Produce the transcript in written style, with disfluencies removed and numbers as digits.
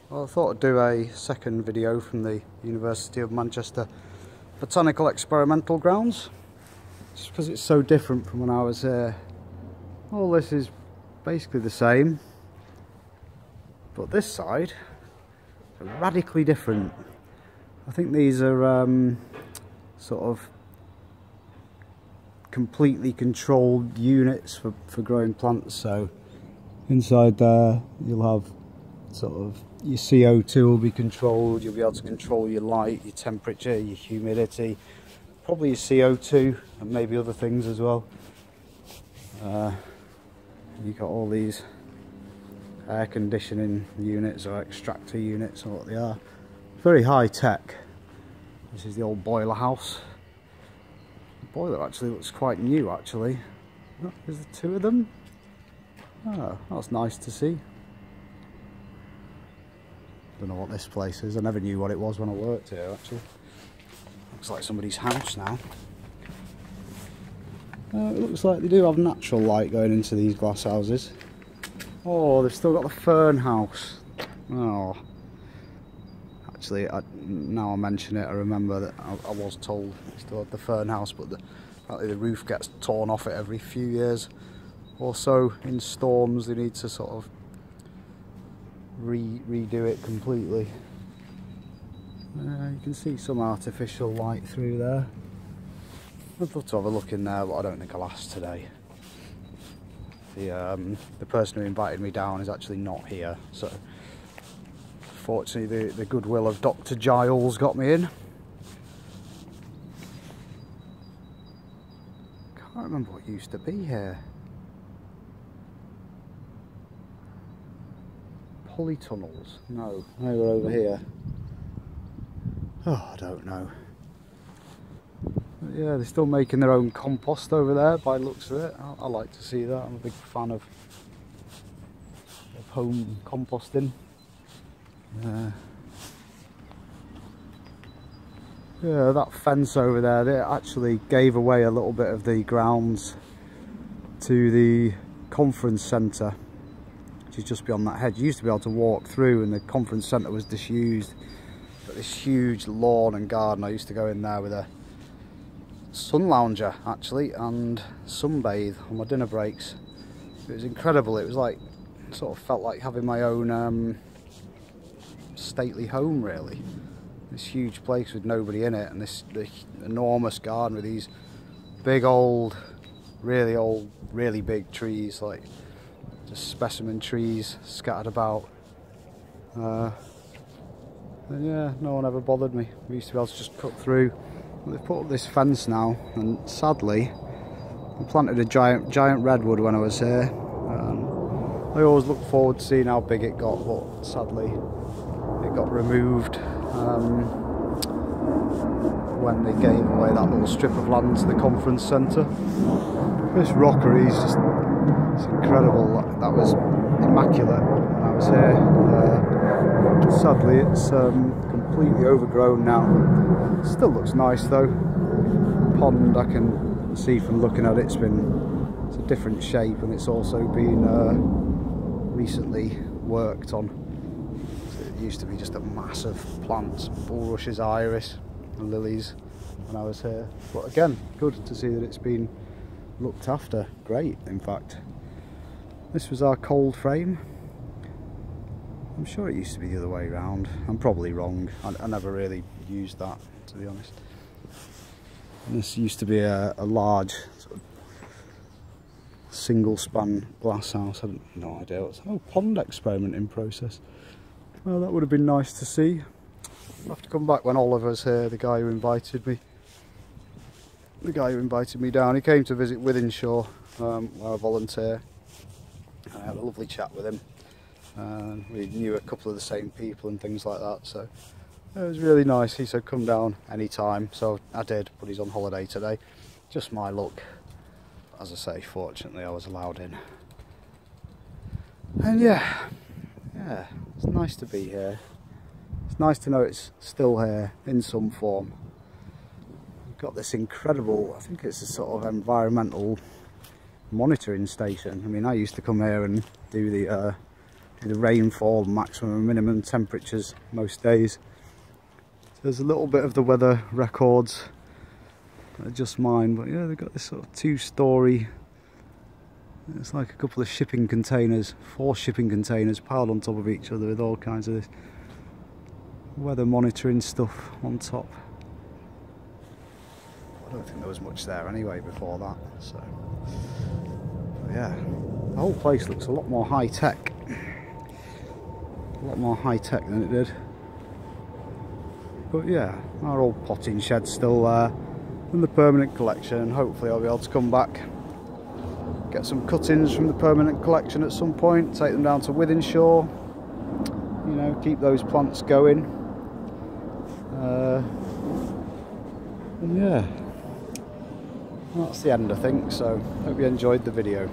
Well, I thought I'd do a second video from the University of Manchester Botanical Experimental Grounds, just because it's so different from when I was here. All this is basically the same, but this side is radically different. I think these are sort of completely controlled units for growing plants. So inside there you'll have sort of your CO2 will be controlled, you'll be able to control your light, your temperature, your humidity, probably your CO2 and maybe other things as well. You've got all these air conditioning units or extractor units or what they are. Very high tech. This is the old boiler house. The boiler actually looks quite new actually. Oh, is there two of them? Oh, that's nice to see. Don't know what this place is. I never knew what it was when I worked here actually. Looks like somebody's house now. It looks like they do have natural light going into these glass houses. Oh, they've still got the fern house. Oh. Actually, now I mention it, I remember that I was told they still had the fern house, but apparently the roof gets torn off it every few years or so. In storms, they need to sort of redo it completely. You can see some artificial light through there. I'd love to have a look in there, but I don't think I'll ask today. The person who invited me down is actually not here, so fortunately the goodwill of Dr. Giles got me in. Can't remember what used to be here. Polytunnels? No, they were over here. Oh, I don't know. But yeah, they're still making their own compost over there by the looks of it. I like to see that. I'm a big fan of home composting. Yeah, that fence over there, they actually gave away a little bit of the grounds to the conference centre, which is just beyond that hedge. You used to be able to walk through and the conference centre was disused. But this huge lawn and garden, I used to go in there with a sun lounger actually and sunbathe on my dinner breaks. It was incredible. It was like, sort of felt like having my own stately home really. This huge place with nobody in it, and this enormous garden with these big old, really big trees, like just specimen trees scattered about. And yeah, no one ever bothered me. We used to be able to just cut through. They've put up this fence now, and sadly I planted a giant redwood when I was here. I always look forward to seeing how big it got, but sadly it got removed when they gave away that little strip of land to the conference centre. This rockery is just, it's incredible. That was immaculate when I was here. Sadly it's completely overgrown now. Still looks nice though. The pond, I can see from looking at it, it's a different shape, and it's also been recently worked on. So it used to be just a massive plant, bulrushes, iris and lilies when I was here. But again, good to see that it's been looked after. Great, in fact. This was our cold frame. I'm sure it used to be the other way around. I'm probably wrong. I never really used that, to be honest. And this used to be a large sort of single span glass house. I have no idea what's... Oh, pond experiment in process. Well, that would have been nice to see. I'll have to come back when Oliver's here, the guy who invited me. The guy who invited me down. He came to visit Wythenshawe, where I volunteer. I had a lovely chat with him. We knew a couple of the same people and things like that, so it was really nice. He said come down anytime, so I did, but he's on holiday today. Just my luck. As I say, fortunately I was allowed in. And yeah, it's nice to be here. It's nice to know it's still here in some form. We've got this incredible, I think it's a sort of environmental monitoring station. I mean, I used to come here and do the the rainfall, maximum and minimum temperatures most days. So there's a little bit of the weather records, just mine, but yeah, they've got this sort of 2-storey, it's like a couple of shipping containers, 4 shipping containers piled on top of each other with all kinds of this weather monitoring stuff on top. I don't think there was much there anyway before that, so but yeah, the whole place looks a lot more high-tech. A lot more high-tech than it did. But yeah, our old potting shed's still there in the permanent collection, and hopefully I'll be able to come back, get some cuttings from the permanent collection at some point, take them down to Wythenshawe, you know, keep those plants going. And yeah, that's the end, I think. So hope you enjoyed the video.